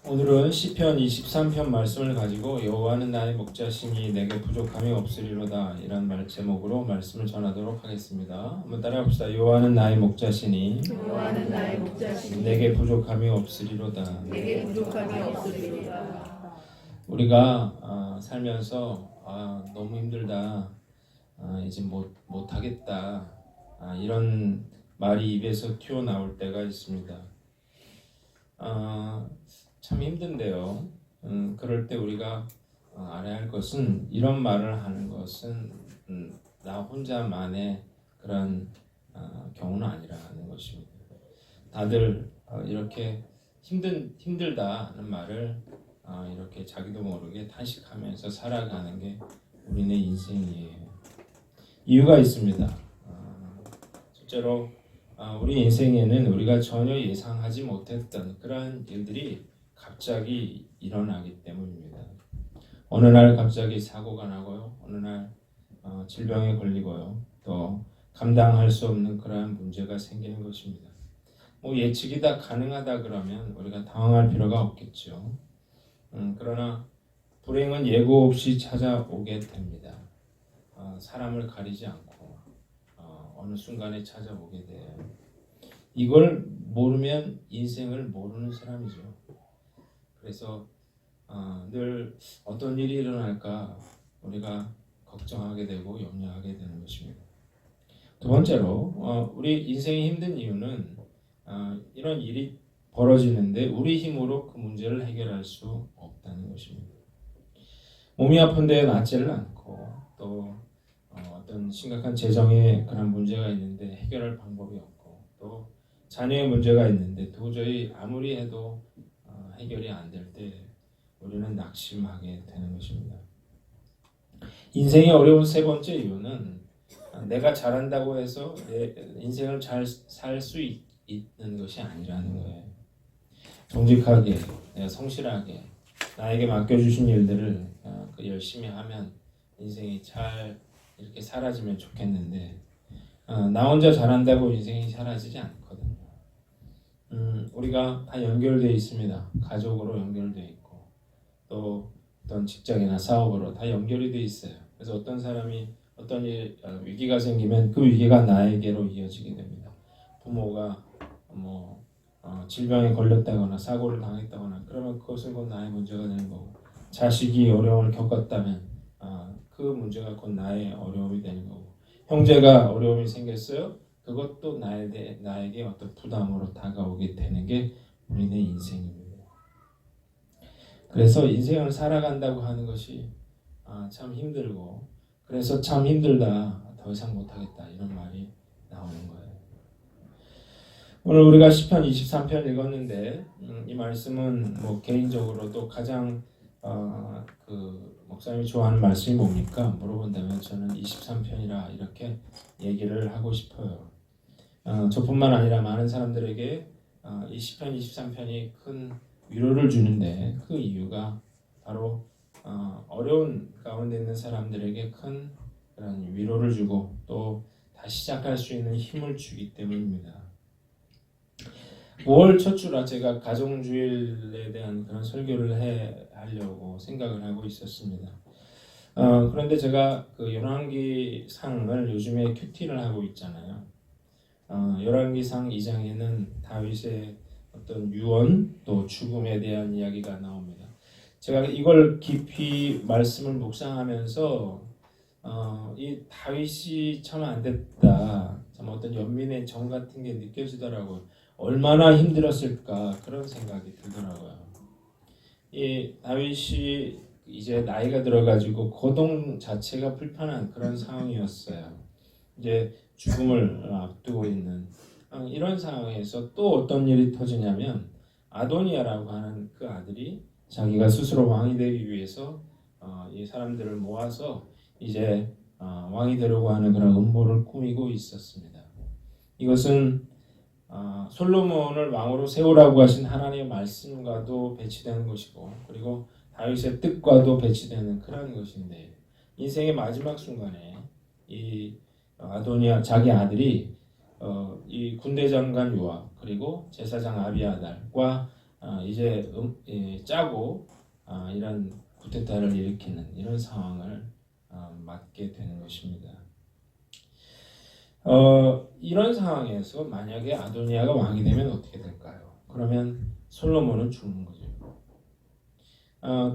오늘은 시편 23편 말씀을 가지고 여호와는 나의 목자시니 내게 부족함이 없으리로다 이란 제목으로 말씀을 전하도록 하겠습니다. 한번 따라합시다. 여호와는 나의 목자시니 내게 부족함이 없으리로다. 우리가 살면서 너무 힘들다, 이제 못하겠다, 이런 말이 입에서 튀어나올 때가 있습니다. 참 힘든데요. 그럴 때 우리가 알아야 할 것은, 이런 말을 하는 것은 나 혼자만의 그런 경우는 아니라는 것입니다. 다들 이렇게 힘들다는 말을 이렇게 자기도 모르게 탄식하면서 살아가는 게 우리네 인생이에요. 이유가 있습니다. 실제로 우리 인생에는 우리가 전혀 예상하지 못했던 그러한 일들이 갑자기 일어나기 때문입니다. 어느 날 갑자기 사고가 나고요. 어느 날 질병에 걸리고요. 또 감당할 수 없는 그러한 문제가 생기는 것입니다. 예측이 다 가능하다 그러면 우리가 당황할 필요가 없겠죠. 그러나 불행은 예고 없이 찾아오게 됩니다. 사람을 가리지 않고 어느 순간에 찾아오게 돼요. 이걸 모르면 인생을 모르는 사람이죠. 그래서 늘 어떤 일이 일어날까 우리가 걱정하게 되고 염려하게 되는 것입니다. 두 번째로 우리 인생이 힘든 이유는 이런 일이 벌어지는데 우리 힘으로 그 문제를 해결할 수 없다는 것입니다. 몸이 아픈데 낫지를 않고 또 어떤 심각한 재정에 그런 문제가 있는데 해결할 방법이 없고 또 자녀의 문제가 있는데 도저히 아무리 해도 해결이 안 될 때 우리는 낙심하게 되는 것입니다. 인생이 어려운 세 번째 이유는 내가 잘한다고 해서 내 인생을 잘 살 수 있는 것이 아니라는 거예요. 정직하게, 성실하게 나에게 맡겨주신 일들을 열심히 하면 인생이 잘 이렇게 사라지면 좋겠는데 나 혼자 잘한다고 인생이 사라지지 않거든요. 우리가 다 연결되어 있습니다. 가족으로 연결되어 있고 또 어떤 직장이나 사업으로 다 연결이 되어 있어요. 그래서 어떤 사람이 어떤 위기가 생기면 그 위기가 나에게로 이어지게 됩니다. 부모가 질병에 걸렸다거나 사고를 당했다거나 그러면 그것은 곧 나의 문제가 되는 거고, 자식이 어려움을 겪었다면 그 문제가 곧 나의 어려움이 되는 거고, 형제가 어려움이 생겼어요. 그것도 나에게 어떤 부담으로 다가오게 되는 게 우리네 인생입니다. 그래서 인생을 살아간다고 하는 것이 참 힘들고, 그래서 참 힘들다, 더 이상 못하겠다 이런 말이 나오는 거예요. 오늘 우리가 시편 23편 읽었는데 이 말씀은 개인적으로도 가장 목사님이 좋아하는 말씀이 뭡니까? 물어본다면 저는 23편이라 이렇게 얘기를 하고 싶어요. 저뿐만 아니라 많은 사람들에게 이 시편 23편이 큰 위로를 주는데 그 이유가 바로 어려운 가운데 있는 사람들에게 큰 그런 위로를 주고 또 다시 시작할 수 있는 힘을 주기 때문입니다. 5월 첫 주라 제가 가정주일에 대한 그런 설교를 하려고 생각을 하고 있었습니다. 그런데 제가 그 열왕기상을 요즘에 큐티를 하고 있잖아요. 열왕기상 2장에는 다윗의 어떤 유언 또 죽음에 대한 이야기가 나옵니다. 제가 이걸 깊이 말씀을 묵상하면서 이 다윗이 참 안 됐다, 참 어떤 연민의 정 같은 게 느껴지더라고요. 얼마나 힘들었을까 그런 생각이 들더라고요. 이 다윗이 이제 나이가 들어가지고 거동 자체가 불편한 그런 상황이었어요. 이제 죽음을 앞두고 있는 이런 상황에서 또 어떤 일이 터지냐면 아도니아라고 하는 그 아들이 자기가 스스로 왕이 되기 위해서 이 사람들을 모아서 이제 왕이 되려고 하는 그런 음모를 꾸미고 있었습니다. 이것은 솔로몬을 왕으로 세우라고 하신 하나님의 말씀과도 배치되는 것이고, 그리고 다윗의 뜻과도 배치되는 그런 것인데, 인생의 마지막 순간에 이 아도니아 자기 아들이 이 군대 장관 요압 그리고 제사장 아비아달과 이제 짜고 이런 쿠데타를 일으키는 이런 상황을 맞게 되는 것입니다. 이런 상황에서 만약에 아도니아가 왕이 되면 어떻게 될까요? 그러면 솔로몬은 죽는 거죠.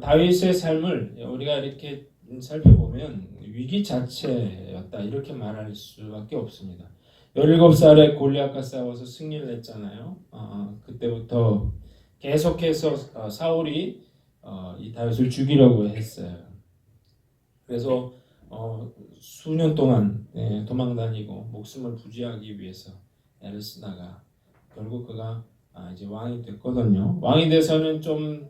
다윗의 삶을 우리가 이렇게 살펴보면 위기 자체였다 이렇게 말할 수밖에 없습니다. 17살에 골리앗과 싸워서 승리를 했잖아요. 그때부터 계속해서 사울이 이 다윗을 죽이려고 했어요. 그래서 수년 동안 도망다니고 목숨을 부지하기 위해서 애를 쓰다가 결국 그가 이제 왕이 됐거든요. 왕이 돼서는 좀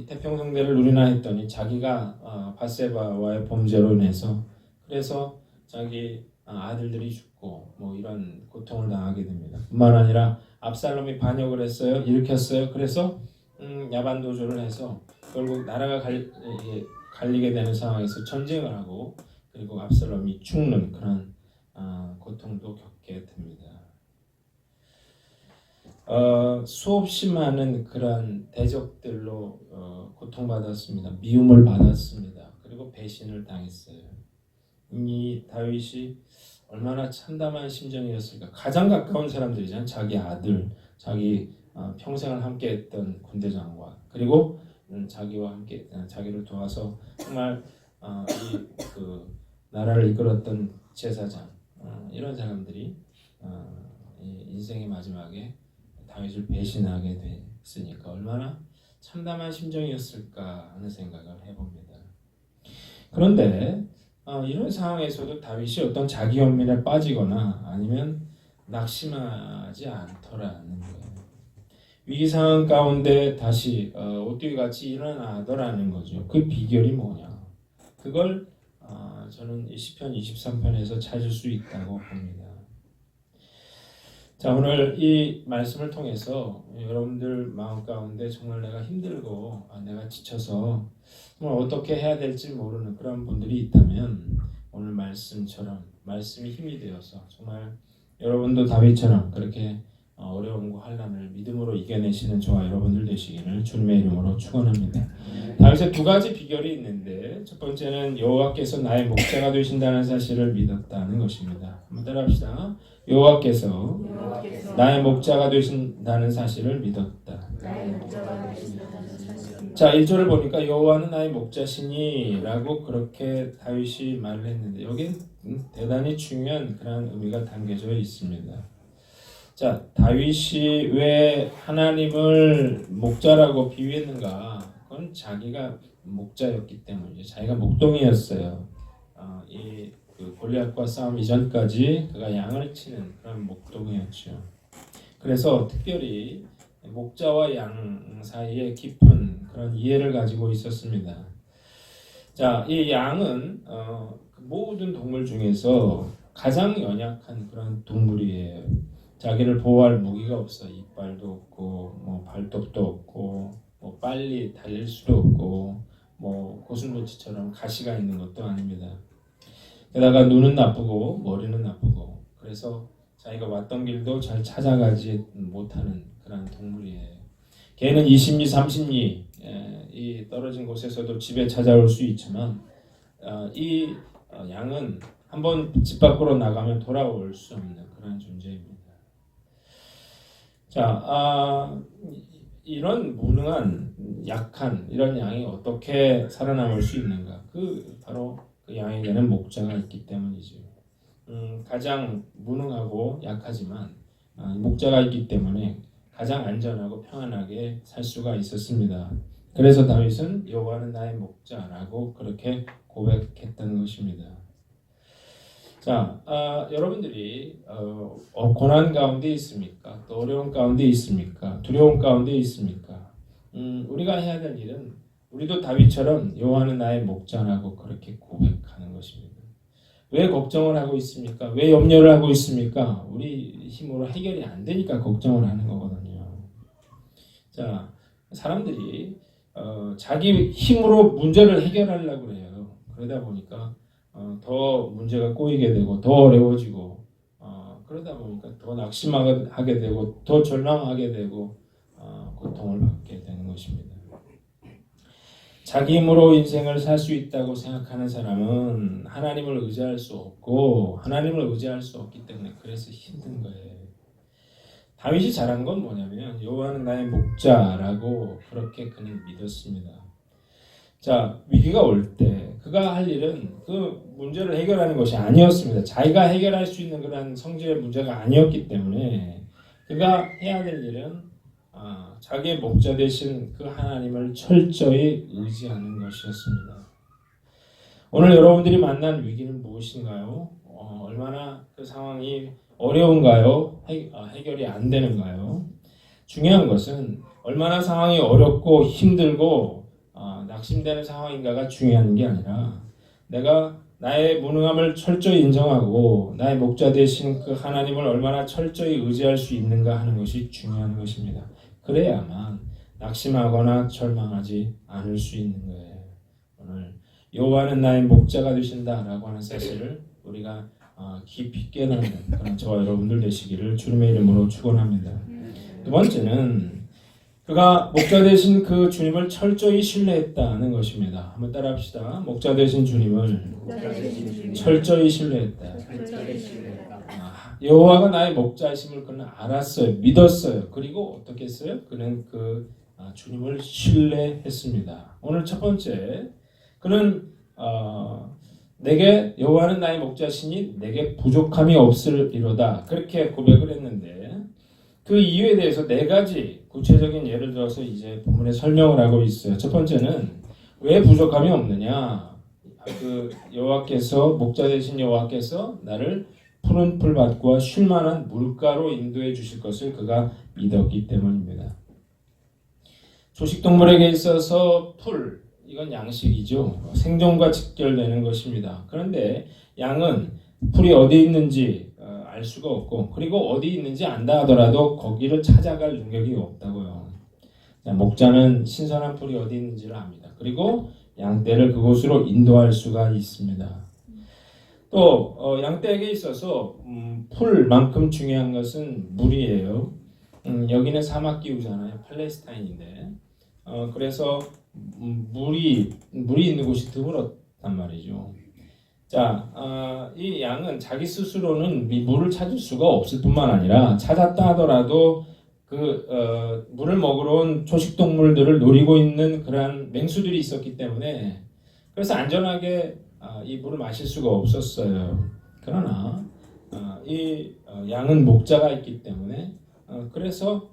태평성대를 누리나 했더니 자기가 밧세바와의 범죄로 인해서 그래서 자기 아들들이 죽고 뭐 이런 고통을 당하게 됩니다. 뿐만 아니라 압살롬이 반역을 했어요. 일으켰어요. 그래서 야반도주를 해서 결국 나라가 갈리게 되는 상황에서 전쟁을 하고 그리고 압살롬이 죽는 그런 고통도 겪게 됩니다. 수없이 많은 그런 대적들로 고통받았습니다. 미움을 받았습니다. 그리고 배신을 당했어요. 이 다윗이 얼마나 참담한 심정이었을까. 가장 가까운 사람들이잖아요. 자기 아들, 자기 평생을 함께했던 군대 장관, 그리고 자기와 함께 자기를 도와서 정말 그 나라를 이끌었던 제사장 이런 사람들이 인생의 마지막에 다윗을 배신하게 됐으니까 얼마나 참담한 심정이었을까 하는 생각을 해봅니다. 그런데 이런 상황에서도 다윗이 어떤 자기 연민에 빠지거나 아니면 낙심하지 않더라는 거예요. 위기 상황 가운데 다시 오뚜기같이 일어나더라는 거죠. 그 비결이 뭐냐? 그걸 저는 시편 23편에서 찾을 수 있다고 봅니다. 자, 오늘 이 말씀을 통해서 여러분들 마음 가운데 정말 내가 힘들고 내가 지쳐서 정말 어떻게 해야 될지 모르는 그런 분들이 있다면 오늘 말씀처럼 말씀이 힘이 되어서 정말 여러분도 다윗처럼 그렇게 어려움과 환난을 믿음으로 이겨내시는 저와 여러분들 되시기를 주님의 이름으로 축원합니다. 다윗의 두 가지 비결이 있는데 첫 번째는 여호와께서 나의 목자가 되신다는 사실을 믿었다는 것입니다. 한번 따라합시다. 여호와께서 나의 목자가 되신다는 사실을 믿었다. 자, 1절을 보니까 여호와는 나의 목자시니 라고 그렇게 다윗이 말을 했는데 여기는 대단히 중요한 그런 의미가 담겨져 있습니다. 자, 다윗이 왜 하나님을 목자라고 비유했는가? 그건 자기가 목자였기 때문이죠. 자기가 목동이었어요. 그 골리앗과 싸움 이전까지 그가 양을 치는 그런 목동이었죠. 그래서 특별히 목자와 양 사이에 깊은 그런 이해를 가지고 있었습니다. 자, 이 양은 모든 동물 중에서 가장 연약한 그런 동물이에요. 자기를 보호할 무기가 없어. 이빨도 없고, 뭐 발톱도 없고, 뭐 빨리 달릴 수도 없고, 뭐 고슴도치처럼 가시가 있는 것도 아닙니다. 게다가 눈은 나쁘고 머리는 나쁘고, 그래서 자기가 왔던 길도 잘 찾아가지 못하는 그런 동물이에요. 개는 20리, 30리 이 떨어진 곳에서도 집에 찾아올 수 있지만 이 양은 한번 집 밖으로 나가면 돌아올 수 없는 그런 존재입니다. 자, 이런 무능한 약한 이런 양이 어떻게 살아남을 수 있는가? 바로 그 양에게는 목자가 있기 때문이죠. 가장 무능하고 약하지만 목자가 있기 때문에 가장 안전하고 평안하게 살 수가 있었습니다. 그래서 다윗은 여호와는 나의 목자라고 그렇게 고백했던 것입니다. 자, 여러분들이 고난 가운데 있습니까? 또 어려운 가운데 있습니까? 두려움 가운데 있습니까? 우리가 해야 될 일은 우리도 다윗처럼 여호와는 나의 목자라고 그렇게 고백하는 것입니다. 왜 걱정을 하고 있습니까? 왜 염려를 하고 있습니까? 우리 힘으로 해결이 안 되니까 걱정을 하는 거거든요. 자, 사람들이 자기 힘으로 문제를 해결하려고 해요. 그러다 보니까 더 문제가 꼬이게 되고 더 어려워지고 그러다 보니까 더 낙심하게 되고 더 절망하게 되고 고통을 받게 되는 것입니다. 자기 힘으로 인생을 살 수 있다고 생각하는 사람은 하나님을 의지할 수 없고 하나님을 의지할 수 없기 때문에 그래서 힘든 거예요. 다윗이 잘한 건 뭐냐면 여호와는 나의 목자라고 그렇게 그는 믿었습니다. 자, 위기가 올 때 그가 할 일은 그 문제를 해결하는 것이 아니었습니다. 자기가 해결할 수 있는 그런 성질의 문제가 아니었기 때문에 그가 해야 될 일은 자기의 목자 되신 그 하나님을 철저히 의지하는 것이었습니다. 오늘 여러분들이 만난 위기는 무엇인가요? 얼마나 그 상황이 어려운가요? 해결이 안 되는가요? 중요한 것은 얼마나 상황이 어렵고 힘들고 낙심되는 상황인가가 중요한 게 아니라 내가 나의 무능함을 철저히 인정하고 나의 목자 되신 그 하나님을 얼마나 철저히 의지할 수 있는가 하는 것이 중요한 것입니다. 그래야만 낙심하거나 절망하지 않을 수 있는 거예요. 오늘 여호와는 나의 목자가 되신다라고 하는 사실을 우리가 깊이 깨닫는 그런 저와 여러분들 되시기를 주님의 이름으로 축원합니다. 두 번째는 그가 목자 되신 그 주님을 철저히 신뢰했다는 것입니다. 한번 따라합시다. 목자 되신 주님을 철저히 신뢰했다. 여호와가 나의 목자이심을 그는 알았어요. 믿었어요. 그리고 어떻게 했어요? 그는 그 주님을 신뢰했습니다. 오늘 첫 번째, 그는 내게 여호와는 나의 목자시니 내게 부족함이 없으리로다 그렇게 고백을 했는데 그 이유에 대해서 네 가지 구체적인 예를 들어서 이제 본문에 설명을 하고 있어요. 첫 번째는 왜 부족함이 없느냐? 그 여호와께서 목자 되신 여호와께서 나를 푸른 풀밭과 쉴만한 물가로 인도해 주실 것을 그가 믿었기 때문입니다. 조식동물에게 있어서 풀, 이건 양식이죠. 생존과 직결되는 것입니다. 그런데 양은 풀이 어디 있는지 알 수가 없고 그리고 어디 있는지 안다 하더라도 거기를 찾아갈 능력이 없다고요. 목자는 신선한 풀이 어디 있는지를 압니다. 그리고 양떼를 그곳으로 인도할 수가 있습니다. 또 양떼에게 있어서 풀만큼 중요한 것은 물이에요. 여기는 사막 기후잖아요. 팔레스타인인데 그래서 물이 있는 곳이 드물었단 말이죠. 자, 이 양은 자기 스스로는 물을 찾을 수가 없을 뿐만 아니라 찾았다 하더라도 그 물을 먹으러 온 초식동물들을 노리고 있는 그러한 맹수들이 있었기 때문에 그래서 안전하게 이 물을 마실 수가 없었어요. 그러나 이 양은 목자가 있기 때문에 그래서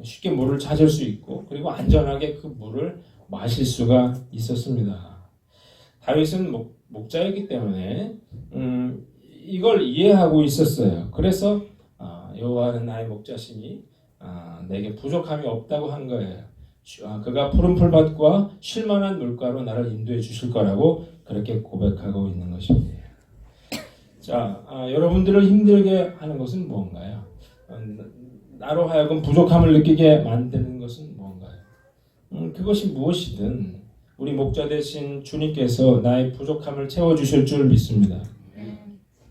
쉽게 물을 찾을 수 있고 그리고 안전하게 그 물을 마실 수가 있었습니다. 다윗은 목자였기 때문에 이걸 이해하고 있었어요. 그래서 여호와는 나의 목자시니 내게 부족함이 없다고 한 거예요. 그가 푸른 풀밭과 쉴만한 물가로 나를 인도해 주실 거라고 그렇게 고백하고 있는 것입니다. 자, 여러분들을 힘들게 하는 것은 무언가요? 나로 하여금 부족함을 느끼게 만드는 것은 무언가요? 그것이 무엇이든 우리 목자 되신 주님께서 나의 부족함을 채워주실 줄 믿습니다.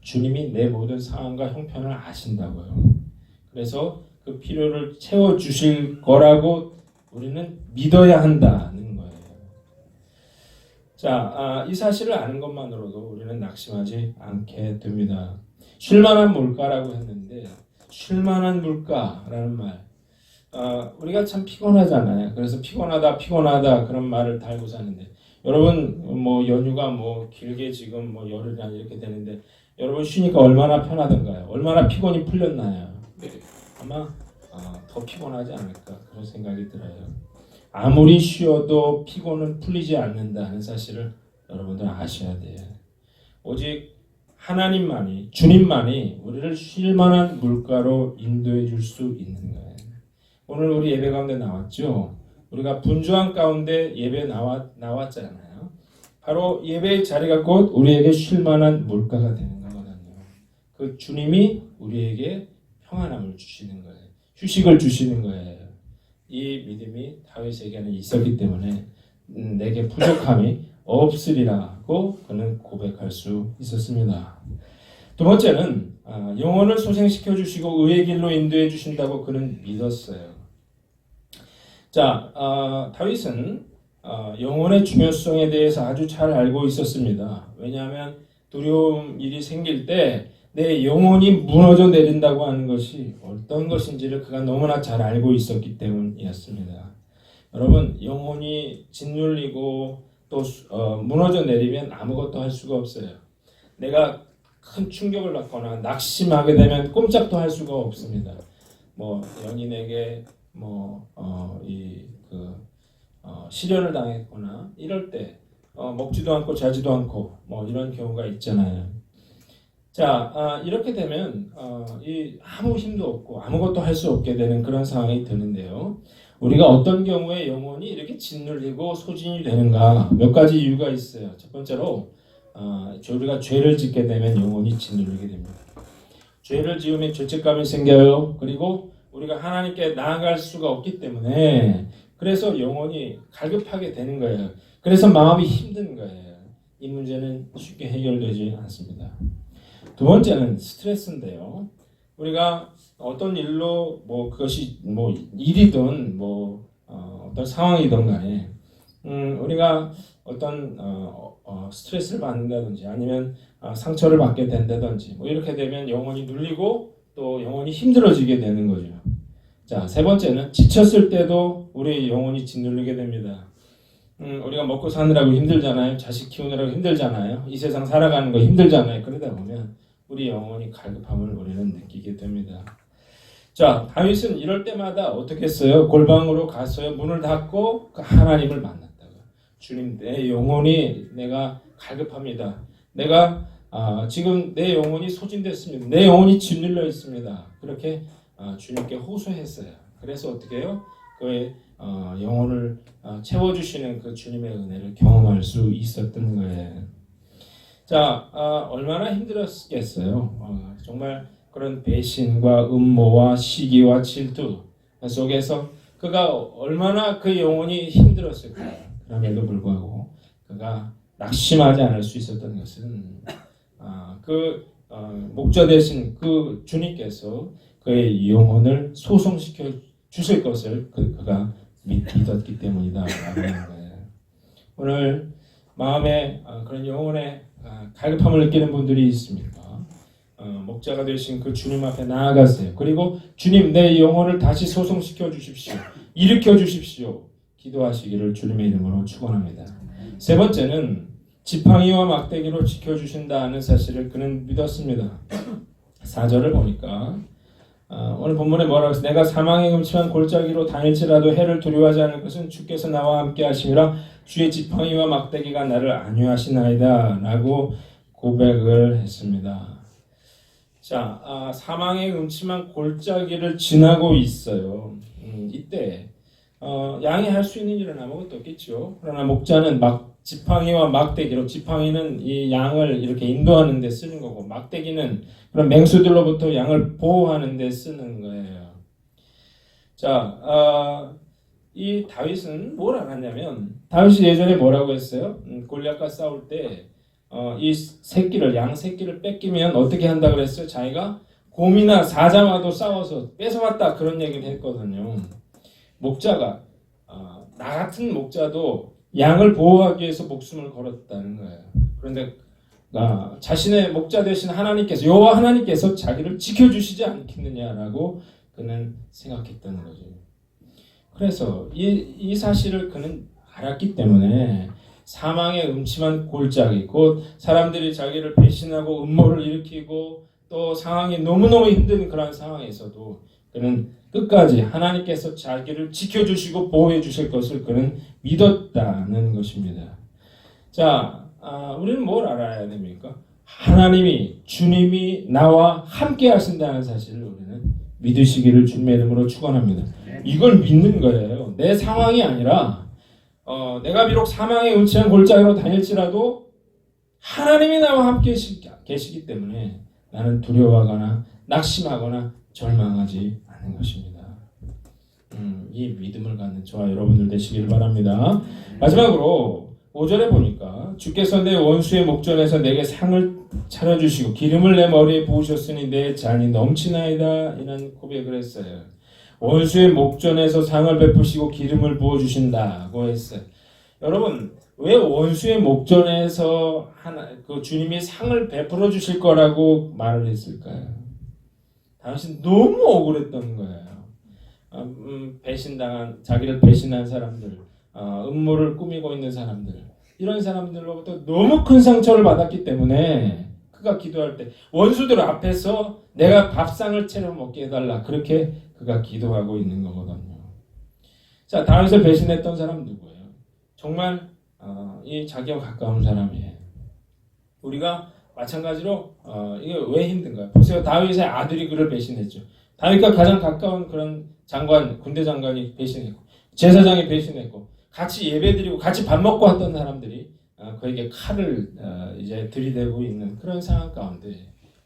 주님이 내 모든 상황과 형편을 아신다고요. 그래서 그 필요를 채워주실 거라고 우리는 믿어야 한다는 거예요. 자, 이 사실을 아는 것만으로도 우리는 낙심하지 않게 됩니다. 쉴만한 물가라고 했는데 쉴만한 물가라는 말 우리가 참 피곤하잖아요. 그래서 피곤하다 그런 말을 달고 사는데 여러분 뭐 연휴가 뭐 길게 지금 뭐 열흘이나 이렇게 되는데 여러분 쉬니까 얼마나 편하던가요? 얼마나 피곤이 풀렸나요? 아마 더 피곤하지 않을까 그런 생각이 들어요. 아무리 쉬어도 피곤은 풀리지 않는다는 사실을 여러분들 아셔야 돼요. 오직 하나님만이 주님만이 우리를 쉴 만한 물가로 인도해 줄 수 있는 거예요. 오늘 우리 예배 가운데 나왔죠. 우리가 분주한 가운데 예배 나왔잖아요. 바로 예배의 자리가 곧 우리에게 쉴 만한 물가가 되는 거거든요. 그 주님이 우리에게 평안함을 주시는 거예요. 휴식을 주시는 거예요. 이 믿음이 다윗에게는 있었기 때문에 내게 부족함이 없으리라고 그는 고백할 수 있었습니다. 두 번째는 영혼을 소생시켜 주시고 의의 길로 인도해 주신다고 그는 믿었어요. 자, 다윗은 영혼의 중요성에 대해서 아주 잘 알고 있었습니다. 왜냐하면 두려움 일이 생길 때 내 영혼이 무너져 내린다고 하는 것이 어떤 것인지를 그가 너무나 잘 알고 있었기 때문이었습니다. 여러분, 영혼이 짓눌리고 또 무너져 내리면 아무것도 할 수가 없어요. 내가 큰 충격을 받거나 낙심하게 되면 꼼짝도 할 수가 없습니다. 뭐 연인에게 실연을 당했거나 이럴 때 먹지도 않고 자지도 않고 이런 경우가 있잖아요. 자, 이렇게 되면 아무 힘도 없고 아무것도 할 수 없게 되는 그런 상황이 드는데요. 우리가 어떤 경우에 영혼이 이렇게 짓눌리고 소진이 되는가 몇 가지 이유가 있어요. 첫 번째로 우리가 죄를 짓게 되면 영혼이 짓눌리게 됩니다. 죄를 지으면 죄책감이 생겨요. 그리고 우리가 하나님께 나아갈 수가 없기 때문에 그래서 영혼이 갈급하게 되는 거예요. 그래서 마음이 힘든 거예요. 이 문제는 쉽게 해결되지 않습니다. 두 번째는 스트레스인데요. 우리가 어떤 일로 그것이 일이든 어떤 상황이든 간에 우리가 어떤 스트레스를 받는다든지 아니면 상처를 받게 된다든지 이렇게 되면 영혼이 눌리고 또 영혼이 힘들어지게 되는 거죠. 자, 세 번째는 지쳤을 때도 우리 영혼이 짓눌리게 됩니다. 우리가 먹고 사느라고 힘들잖아요. 자식 키우느라고 힘들잖아요. 이 세상 살아가는 거 힘들잖아요. 그러다 보면 우리 영혼이 갈급함을 우리는 느끼게 됩니다. 자, 다윗은 이럴 때마다 어떻게 했어요? 골방으로 갔어요. 문을 닫고 하나님을 만났다가 주님, 내 영혼이 내가 갈급합니다. 내가 지금 내 영혼이 소진됐습니다. 내 영혼이 짓눌려 있습니다. 그렇게 주님께 호소했어요. 그래서 어떻게 해요? 그의 영혼을 채워주시는 그 주님의 은혜를 경험할 수 있었던 거예요. 자, 얼마나 힘들었겠어요. 정말 그런 배신과 음모와 시기와 질투 속에서 그가 얼마나 그 영혼이 힘들었을까요? 그럼에도 불구하고 그가 낙심하지 않을 수 있었던 것은 목자 되신 그 주님께서 그의 영혼을 소송시켜 주실 것을 그가 믿었기 때문이다라고 하는 거예요. 오늘 마음에 그런 영혼의 갈급함을 느끼는 분들이 있습니까? 목자가 되신 그 주님 앞에 나아가세요. 그리고 주님, 내 영혼을 다시 소송시켜 주십시오. 일으켜 주십시오. 기도하시기를 주님의 이름으로 축원합니다. 세 번째는 지팡이와 막대기로 지켜주신다는 사실을 그는 믿었습니다. 4절을 보니까 오늘 본문에 뭐라고 했어요? 내가 사망의 음침한 골짜기로 다닐지라도 해를 두려워하지 않을 것은 주께서 나와 함께 하심이라 주의 지팡이와 막대기가 나를 안위하시나이다 라고 고백을 했습니다. 자, 사망의 음침한 골짜기를 지나고 있어요. 이때 양이 할 수 있는 일은 아무것도 없겠죠. 그러나 목자는 지팡이와 막대기로, 지팡이는 이 양을 이렇게 인도하는 데 쓰는 거고 막대기는 그런 맹수들로부터 양을 보호하는 데 쓰는 거예요. 자, 이 다윗은 뭘 알았냐면 다윗이 예전에 뭐라고 했어요? 골리앗과 싸울 때 이 양 새끼를 뺏기면 어떻게 한다 그랬어요? 자기가 곰이나 사자와도 싸워서 뺏어왔다 그런 얘기를 했거든요. 목자가 나 같은 목자도 양을 보호하기 위해서 목숨을 걸었다는 거예요. 그런데 자신의 목자 되신 하나님께서, 여호와 하나님께서 자기를 지켜주시지 않겠느냐라고 그는 생각했다는 거죠. 그래서 이 사실을 그는 알았기 때문에 사망의 음침한 골짜기, 곧 사람들이 자기를 배신하고 음모를 일으키고 또 상황이 너무너무 힘든 그런 상황에서도 그는 끝까지 하나님께서 자기를 지켜주시고 보호해 주실 것을 그는 믿었다는 것입니다. 자, 우리는 뭘 알아야 됩니까? 하나님이, 주님이 나와 함께 하신다는 사실을 우리는 믿으시기를 주님의 이름으로 축원합니다. 이걸 믿는 거예요. 내 상황이 아니라 내가 비록 사망의 음침한 골짜기로 다닐지라도 하나님이 나와 함께 계시기 때문에 나는 두려워하거나 낙심하거나 절망하지 않는 것입니다. 이 믿음을 갖는 저와 여러분들 되시기를 바랍니다. 마지막으로 5절에 보니까 주께서 내 원수의 목전에서 내게 상을 차려주시고 기름을 내 머리에 부으셨으니 내 잔이 넘치나이다 이런 고백을 했어요. 원수의 목전에서 상을 베푸시고 기름을 부어주신다고 했어요. 여러분, 왜 원수의 목전에서 그 주님이 상을 베풀어 주실 거라고 말을 했을까요? 당신 너무 억울했던 거예요. 자기를 배신한 사람들, 음모를 꾸미고 있는 사람들, 이런 사람들로부터 너무 큰 상처를 받았기 때문에 그가 기도할 때 원수들 앞에서 내가 밥상을 차려 먹게 해달라, 그렇게 그가 기도하고 있는 거거든요. 자, 다윗을 배신했던 사람 누구예요? 정말 이 자기와 가까운 사람이에요. 우리가 마찬가지로 이게 왜 힘든가요? 보세요. 다윗의 아들이 그를 배신했죠. 다윗과 가장 가까운 그런 장관, 군대 장관이 배신했고, 제사장이 배신했고, 같이 예배드리고 같이 밥 먹고 왔던 사람들이 그에게 칼을 이제 들이대고 있는 그런 상황 가운데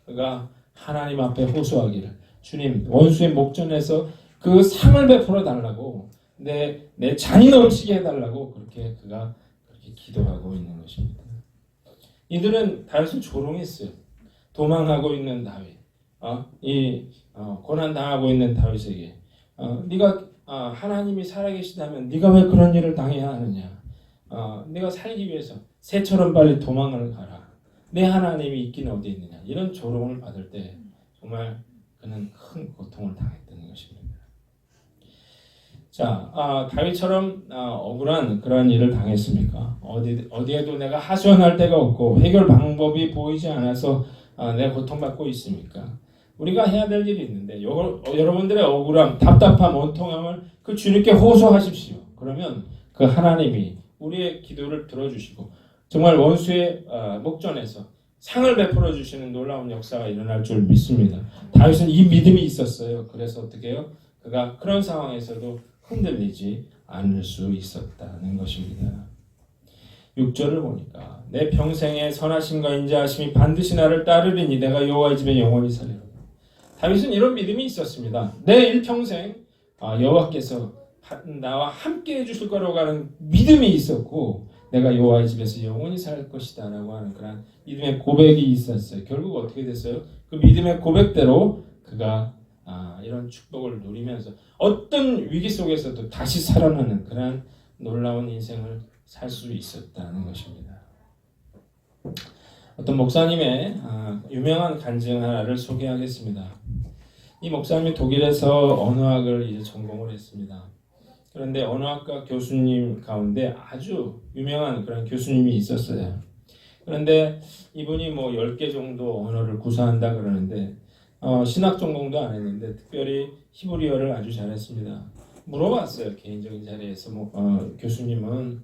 그가 하나님 앞에 호소하기를, 주님, 원수의 목전에서 그 상을 베풀어 달라고, 내 잔이 넘치게 해달라고 그렇게 그가 그렇게 기도하고 있는 것입니다. 이들은 다윗을 조롱했어요. 도망하고 있는 다윗, 고난 당하고 있는 다윗에게 네가 하나님이 살아계시다면 네가 왜 그런 일을 당해야 하느냐? 네가 살기 위해서 새처럼 빨리 도망을 가라. 내 하나님이 있긴 어디 있느냐? 이런 조롱을 받을 때 정말 그는 큰 고통을 당했던 것입니다. 자, 다윗처럼 억울한 그런 일을 당했습니까? 어디에도 내가 하소연할 데가 없고 해결 방법이 보이지 않아서 내가 고통받고 있습니까? 우리가 해야 될 일이 있는데 여러분들의 억울함, 답답함, 원통함을 그 주님께 호소하십시오. 그러면 그 하나님이 우리의 기도를 들어주시고 정말 원수의 목전에서 상을 베풀어 주시는 놀라운 역사가 일어날 줄 믿습니다. 다윗은 이 믿음이 있었어요. 그래서 어떻게 해요? 그가 그런 상황에서도 흔들리지 않을 수 있었다는 것입니다. 6절을 보니까 내 평생의 선하심과 인자하심이 반드시 나를 따르리니 내가 여호와의 집에 영원히 살리라. 다윗은 이런 믿음이 있었습니다. 내 일평생 여호와께서 나와 함께 해주실 거라고 하는 믿음이 있었고 내가 여호와의 집에서 영원히 살 것이다 라고 하는 그런 믿음의 고백이 있었어요. 결국 어떻게 됐어요? 그 믿음의 고백대로 그가 이런 축복을 누리면서 어떤 위기 속에서도 다시 살아나는 그런 놀라운 인생을 살 수 있었다는 것입니다. 어떤 목사님의 유명한 간증 하나를 소개하겠습니다. 이 목사님이 독일에서 언어학을 이제 전공을 했습니다. 그런데 언어학과 교수님 가운데 아주 유명한 그런 교수님이 있었어요. 그런데 이분이 뭐 10개 정도 언어를 구사한다 그러는데 신학 전공도 안 했는데 특별히 히브리어를 아주 잘했습니다. 물어봤어요. 개인적인 자리에서 교수님은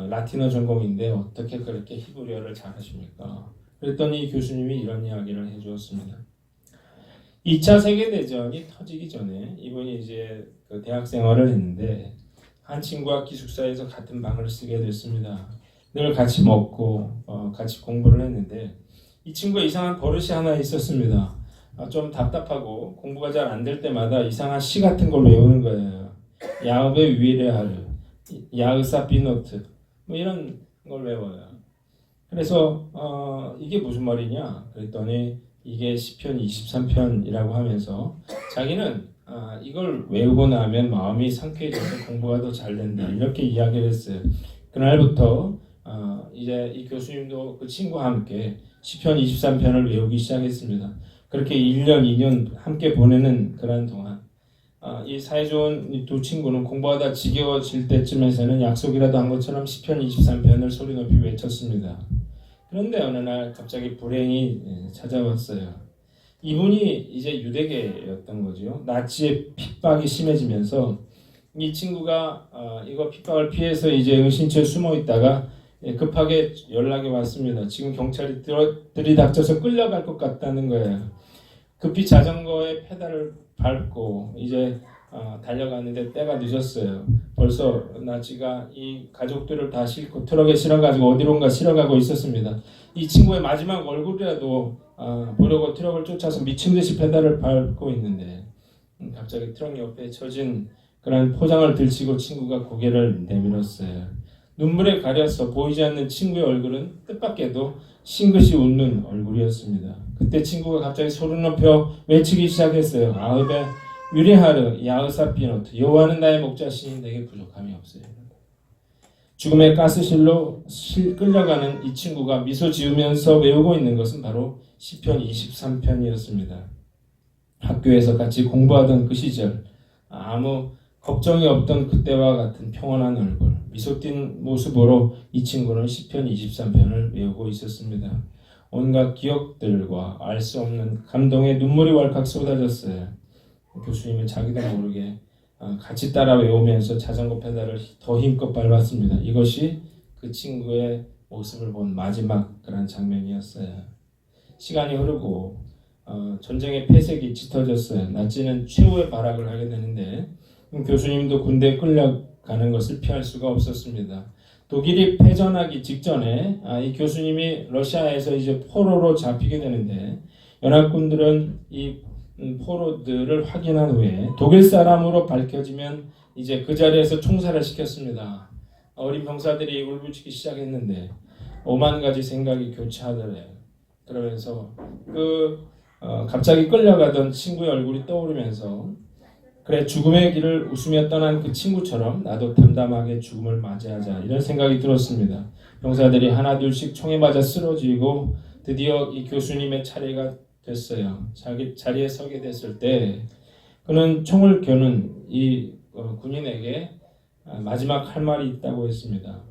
라틴어 전공인데 어떻게 그렇게 히브리어를 잘하십니까? 그랬더니 교수님이 이런 이야기를 해주었습니다. 2차 세계대전이 터지기 전에 이분이 이제 그 대학 생활을 했는데 한 친구와 기숙사에서 같은 방을 쓰게 됐습니다. 늘 같이 먹고 같이 공부를 했는데 이 친구가 이상한 버릇이 하나 있었습니다. 좀 답답하고 공부가 잘 안 될 때마다 이상한 시 같은 걸 외우는 거예요. 야흐베 위레하르, 야흐사 비노트 뭐 이런 걸 외워요. 그래서 이게 무슨 말이냐 그랬더니 이게 시편 23편이라고 하면서 자기는 이걸 외우고 나면 마음이 상쾌해져서 공부가 더 잘 된다 이렇게 이야기를 했어요. 그날부터 이제 이 교수님도 그 친구와 함께 시편 23편을 외우기 시작했습니다. 그렇게 1년, 2년 함께 보내는 그런 동안 이 사이좋은 이 두 친구는 공부하다 지겨워질 때쯤에서는 약속이라도 한 것처럼 시편 23편을 소리 높이 외쳤습니다. 그런데 어느 날 갑자기 불행이 찾아왔어요. 이분이 이제 유대계였던 거죠. 나치의 핍박이 심해지면서 이 친구가 이거 핍박을 피해서 이제 은신처에 숨어 있다가 급하게 연락이 왔습니다. 지금 경찰이 들이닥쳐서 끌려갈 것 같다는 거예요. 급히 자전거에 페달을 밟고 이제 달려가는데 때가 늦었어요. 벌써 나치가 이 가족들을 다 싣고 트럭에 실어가지고 어디론가 실어가고 있었습니다. 이 친구의 마지막 얼굴이라도 보려고 트럭을 쫓아서 미친 듯이 페달을 밟고 있는데 갑자기 트럭 옆에 처진 그런 포장을 들치고 친구가 고개를 내밀었어요. 눈물에 가려서 보이지 않는 친구의 얼굴은 뜻밖에도 싱긋이 웃는 얼굴이었습니다. 그때 친구가 갑자기 소리 높여 외치기 시작했어요. 아흐베 유리하르, 야흐사피노트, 여호와는 나의 목자시니 내게 부족함이 없어요. 죽음의 가스실로 끌려가는 이 친구가 미소 지으면서 외우고 있는 것은 바로 시편 23편이었습니다. 학교에서 같이 공부하던 그 시절, 아무 걱정이 없던 그때와 같은 평온한 얼굴, 미소 띈 모습으로 이 친구는 시편 23편을 외우고 있었습니다. 온갖 기억들과 알 수 없는 감동의 눈물이 왈칵 쏟아졌어요. 교수님은 자기도 모르게 같이 따라 외우면서 자전거 페달을 더 힘껏 밟았습니다. 이것이 그 친구의 모습을 본 마지막 그런 장면이었어요. 시간이 흐르고 전쟁의 폐색이 짙어졌어요. 나치는 최후의 발악을 하게 되는데 교수님도 군대에 끌려가는 것을 피할 수가 없었습니다. 독일이 패전하기 직전에 이 교수님이 러시아에서 이제 포로로 잡히게 되는데 연합군들은 이 포로들을 확인한 후에 독일 사람으로 밝혀지면 이제 그 자리에서 총살을 시켰습니다. 어린 병사들이 울부짖기 시작했는데 5만 가지 생각이 교차하더래요. 그러면서 갑자기 끌려가던 친구의 얼굴이 떠오르면서 그래 죽음의 길을 웃으며 떠난 그 친구처럼 나도 담담하게 죽음을 맞이하자 이런 생각이 들었습니다. 병사들이 하나 둘씩 총에 맞아 쓰러지고 드디어 이 교수님의 차례가 됐어요. 자기 자리에 서게 됐을 때 그는 총을 겨눈 이 군인에게 마지막 할 말이 있다고 했습니다.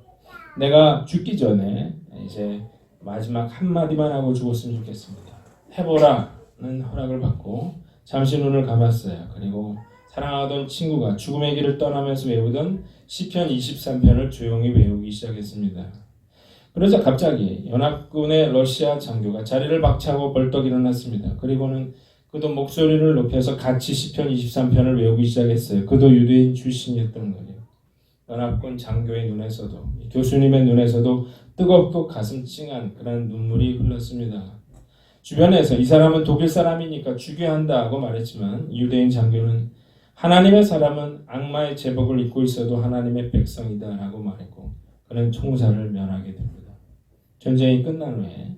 내가 죽기 전에 이제 마지막 한마디만 하고 죽었으면 좋겠습니다. 해보라는 허락을 받고 잠시 눈을 감았어요. 그리고 사랑하던 친구가 죽음의 길을 떠나면서 외우던 시편 23편을 조용히 외우기 시작했습니다. 그러자 갑자기 연합군의 러시아 장교가 자리를 박차고 벌떡 일어났습니다. 그리고는 그도 목소리를 높여서 같이 시편 23편을 외우기 시작했어요. 그도 유대인 출신이었던 거예요. 연합군 장교의 눈에서도 교수님의 눈에서도 뜨겁고 가슴 찡한 그런 눈물이 흘렀습니다. 주변에서 이 사람은 독일 사람이니까 죽여야 한다고 말했지만 유대인 장교는 하나님의 사람은 악마의 제복을 입고 있어도 하나님의 백성이다라고 말했고 그는 총살을 면하게 됩니다. 전쟁이 끝난 후에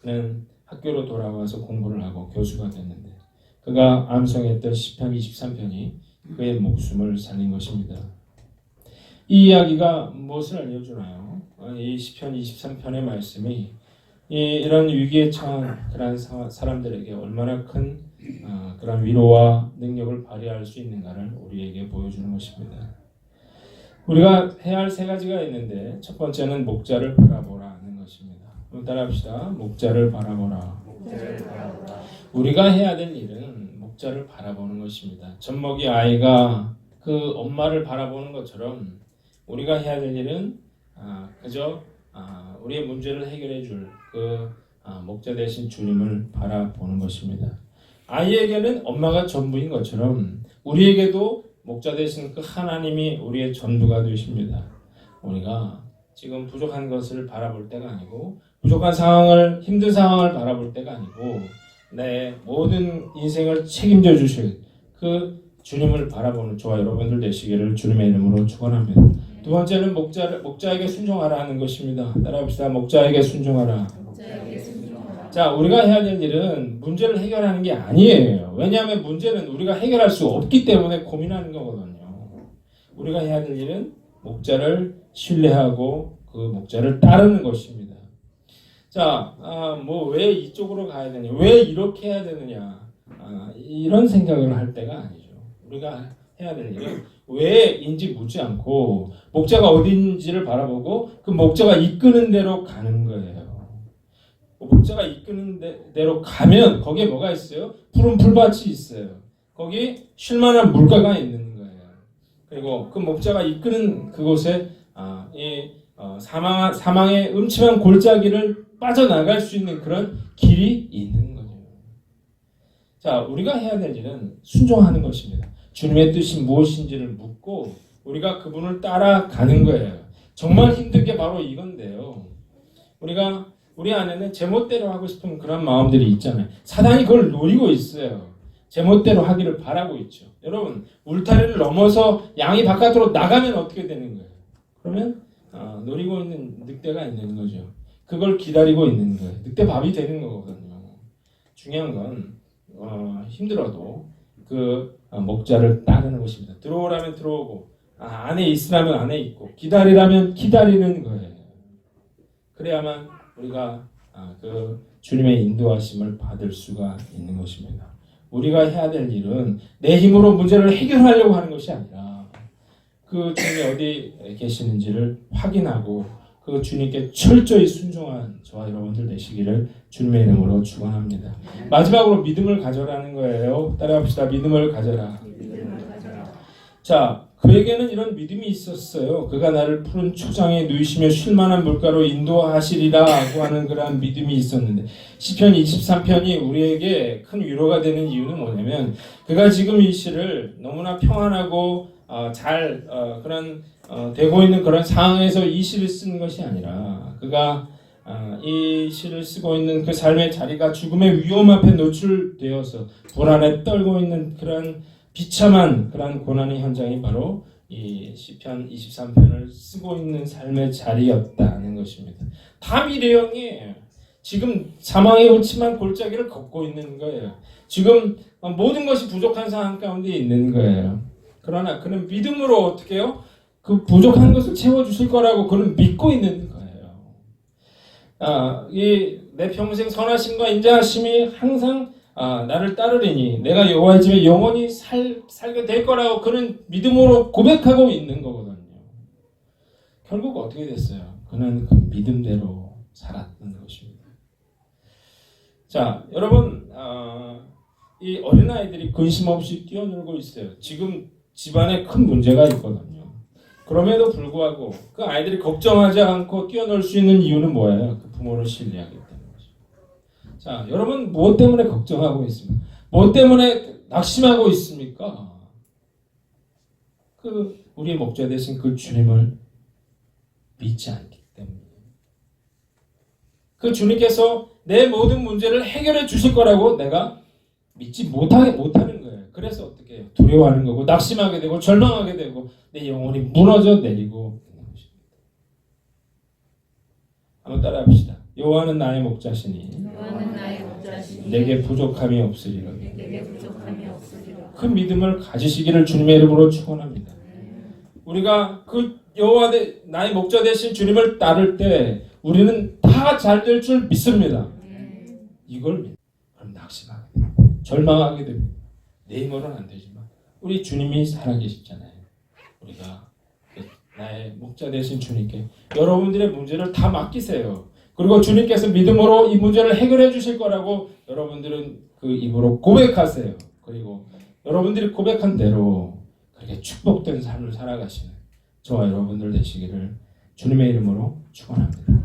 그는 학교로 돌아와서 공부를 하고 교수가 됐는데 그가 암송했던 시편 23편이 그의 목숨을 살린 것입니다. 이 이야기가 무엇을 알려주나요? 이 시편 23편의 말씀이 이런 위기에 처한 그런 사람들에게 얼마나 큰 그런 위로와 능력을 발휘할 수 있는가를 우리에게 보여주는 것입니다. 우리가 해야 할 세 가지가 있는데 첫 번째는 목자를 바라보라는 것입니다. 한번 따라합시다. 목자를 바라보라. 우리가 해야 될 일은 목자를 바라보는 것입니다. 젖먹이 아이가 그 엄마를 바라보는 것처럼 우리가 해야 될 일은 그저 우리의 문제를 해결해 줄 그 목자 되신 주님을 바라보는 것입니다. 아이에게는 엄마가 전부인 것처럼 우리에게도 목자 되신 그 하나님이 우리의 전부가 되십니다. 우리가 지금 부족한 것을 바라볼 때가 아니고 부족한 상황을 힘든 상황을 바라볼 때가 아니고 내 모든 인생을 책임져 주실 그 주님을 바라보는 저와 여러분들 되시기를 주님의 이름으로 축원합니다. 두 번째는 목자에게 순종하라 하는 것입니다. 따라합시다. 목자에게 순종하라. 자, 우리가 해야 될 일은 문제를 해결하는 게 아니에요. 왜냐하면 문제는 우리가 해결할 수 없기 때문에 고민하는 거거든요. 우리가 해야 될 일은 목자를 신뢰하고 그 목자를 따르는 것입니다. 자, 왜 이쪽으로 가야 되냐, 왜 이렇게 해야 되느냐, 이런 생각을 할 때가 아니죠. 우리가 해야 될 일은 왜인지 묻지 않고 목자가 어딘지를 바라보고 그 목자가 이끄는 대로 가는 거예요. 목자가 이끄는 대로 가면 거기에 뭐가 있어요? 푸른 풀밭이 있어요. 거기 쉴만한 물가가 있는 거예요. 그리고 그 목자가 이끄는 그곳에 사망의 음침한 골짜기를 빠져나갈 수 있는 그런 길이 있는 거죠. 자, 우리가 해야 될 일은 순종하는 것입니다. 주님의 뜻이 무엇인지를 묻고 우리가 그분을 따라가는 거예요. 정말 힘든 게 바로 이건데요. 우리 안에는 제멋대로 하고 싶은 그런 마음들이 있잖아요. 사단이 그걸 노리고 있어요. 제멋대로 하기를 바라고 있죠. 여러분, 울타리를 넘어서 양이 바깥으로 나가면 어떻게 되는 거예요? 그러면 노리고 있는 늑대가 있는 거죠. 그걸 기다리고 있는 거예요. 늑대 밥이 되는 거거든요. 중요한 건 힘들어도 목자를 따르는 것입니다. 들어오라면 들어오고 안에 있으라면 안에 있고 기다리라면 기다리는 거예요. 그래야만 우리가 그 주님의 인도하심을 받을 수가 있는 것입니다. 우리가 해야 될 일은 내 힘으로 문제를 해결하려고 하는 것이 아니라 그 주님이 어디 계시는지를 확인하고 그 주님께 철저히 순종한 저와 여러분들 되시기를 주님의 이름으로 축원합니다. 마지막으로 믿음을 가져라는 거예요. 따라합시다. 믿음을 가져라. 자, 그에게는 이런 믿음이 있었어요. 그가 나를 푸른 초장에 누이시며 쉴만한 물가로 인도하시리라고 하는 그러한 믿음이 있었는데 시편 23편이 우리에게 큰 위로가 되는 이유는 뭐냐면 그가 지금 이 시를 너무나 평안하고 되고 있는 그런 상황에서 이 시를 쓰는 것이 아니라 그가 이 시를 쓰고 있는 그 삶의 자리가 죽음의 위험 앞에 노출되어서 불안에 떨고 있는 그런 비참한 그런 고난의 현장이 바로 이 시편 23편을 쓰고 있는 삶의 자리였다는 것입니다. 다 미래형이에요. 지금 사망의 음침한 골짜기를 걷고 있는 거예요. 지금 모든 것이 부족한 상황 가운데 있는 거예요. 그러나 그는 믿음으로 어떻게 해요? 그 부족한 것을 채워주실 거라고 그는 믿고 있는 거예요. 내 평생 선하심과 인자하심이 항상 나를 따르리니 내가 여호와의 집에 영원히 살게 될 거라고 그는 믿음으로 고백하고 있는 거거든요. 결국 어떻게 됐어요? 그는 그 믿음대로 살았던 것입니다. 자, 여러분 이 어린아이들이 근심 없이 뛰어놀고 있어요. 지금 집안에 큰 문제가 있거든요. 그럼에도 불구하고 그 아이들이 걱정하지 않고 뛰어놀 수 있는 이유는 뭐예요? 그 부모를 신뢰하기 때문에. 자, 여러분 무엇 때문에 걱정하고 있습니까? 무엇 때문에 낙심하고 있습니까? 우리의 목자 되신 그 주님을 믿지 않기 때문에. 그 주님께서 내 모든 문제를 해결해 주실 거라고 내가 믿지 못하는 거예요. 그래서 어떻게 해요? 두려워하는 거고 낙심하게 되고 절망하게 되고 내 영혼이 무너져 내리고 있는 것입니다. 한번 따라합시다. 여호와는 나의 목자시니 내게 부족함이 없으리라. 그 믿음을 가지시기를 주님의 이름으로 축원합니다. 우리가 그 여호와 나의 목자 되신 주님을 따를 때 우리는 다 잘 될 줄 믿습니다. 이걸 믿. 그럼 낙심하게 됩니다. 절망하게 됩니다. 내 힘으로는 안 되지만 우리 주님이 살아계시잖아요. 우리가 나의 목자 되신 주님께 여러분들의 문제를 다 맡기세요. 그리고 주님께서 믿음으로 이 문제를 해결해 주실 거라고 여러분들은 그 입으로 고백하세요. 그리고 여러분들이 고백한 대로 그렇게 축복된 삶을 살아가시는 저와 여러분들 되시기를 주님의 이름으로 축원합니다.